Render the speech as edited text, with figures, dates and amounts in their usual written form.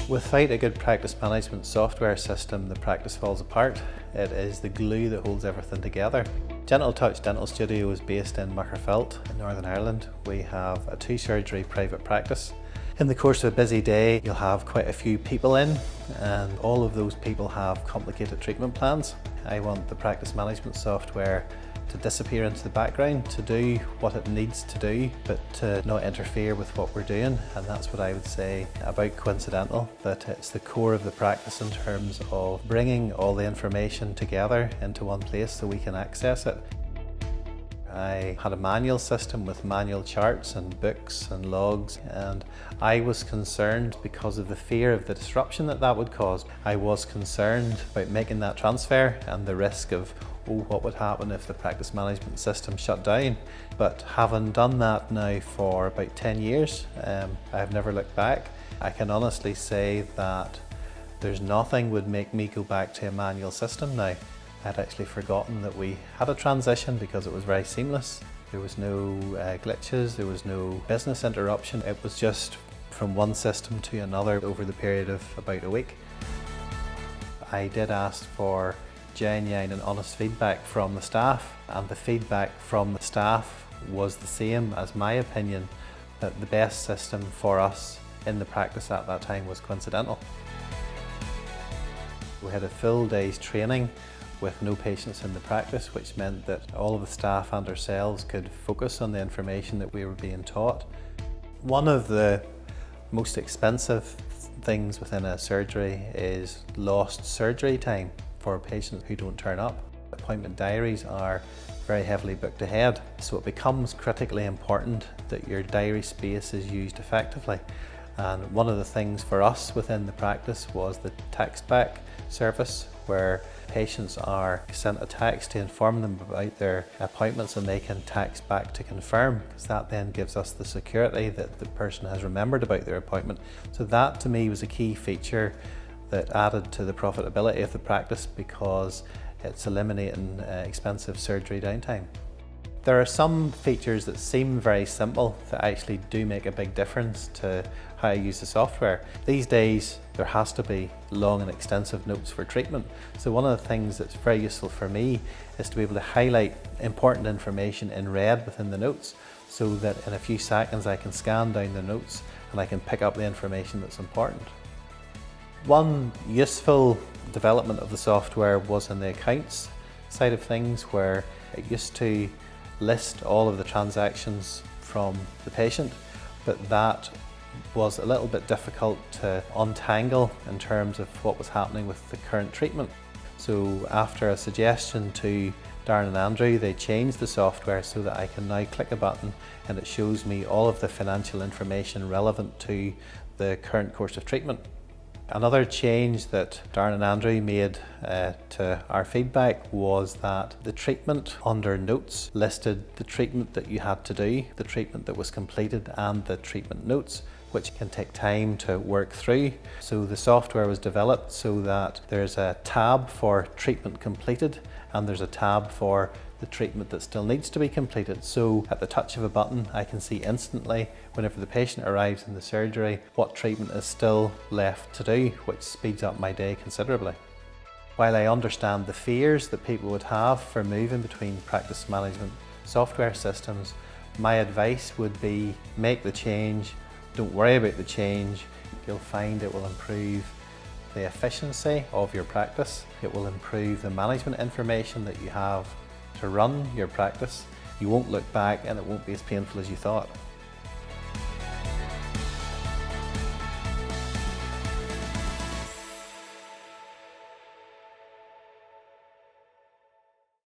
Without a good practice management software system, the practice falls apart. It is the glue that holds everything together. Gentle Touch Dental Studio is based in Magherafelt in Northern Ireland. We have a 2-surgery private practice. In the course of a busy day, you'll have quite a few people in, and all of those people have complicated treatment plans. I want the practice management software to disappear into the background, to do what it needs to do, but to not interfere with what we're doing. And that's what I would say about Coincidental, that it's the core of the practice in terms of bringing all the information together into one place so we can access it. I had a manual system with manual charts and books and logs, and I was concerned because of the fear of the disruption that would cause. I was concerned about making that transfer and the risk of, what would happen if the practice management system shut down. But having done that now for about 10 years, I've never looked back. I can honestly say that there's nothing would make me go back to a manual system now. I'd actually forgotten that we had a transition because it was very seamless. There was no glitches, there was no business interruption. It was just from one system to another over the period of about a week. I did ask for genuine and honest feedback from the staff, and the feedback from the staff was the same as my opinion that the best system for us in the practice at that time was Coincidental. We had a full day's training with no patients in the practice, which meant that all of the staff and ourselves could focus on the information that we were being taught. One of the most expensive things within a surgery is lost surgery time for patients who don't turn up. Appointment diaries are very heavily booked ahead, so it becomes critically important that your diary space is used effectively. And one of the things for us within the practice was the text back service, where patients are sent a text to inform them about their appointments and they can text back to confirm, because that then gives us the security that the person has remembered about their appointment. So that to me was a key feature that added to the profitability of the practice, because it's eliminating expensive surgery downtime. There are some features that seem very simple that actually do make a big difference to how I use the software. These days there has to be long and extensive notes for treatment. So one of the things that's very useful for me is to be able to highlight important information in red within the notes, so that in a few seconds I can scan down the notes and I can pick up the information that's important. One useful development of the software was in the accounts side of things, where it used to list all of the transactions from the patient, but that was a little bit difficult to untangle in terms of what was happening with the current treatment. So after a suggestion to Darren and Andrew, they changed the software so that I can now click a button and it shows me all of the financial information relevant to the current course of treatment. Another change that Darren and Andrew made to our feedback was that the treatment under notes listed the treatment that you had to do, the treatment that was completed, and the treatment notes, which can take time to work through. So the software was developed so that there's a tab for treatment completed and there's a tab for the treatment that still needs to be completed. So at the touch of a button, I can see instantly, whenever the patient arrives in the surgery, what treatment is still left to do, which speeds up my day considerably. While I understand the fears that people would have for moving between practice management software systems, my advice would be make the change, don't worry about the change. You'll find it will improve the efficiency of your practice. It will improve the management information that you have to run your practice. You won't look back and it won't be as painful as you thought.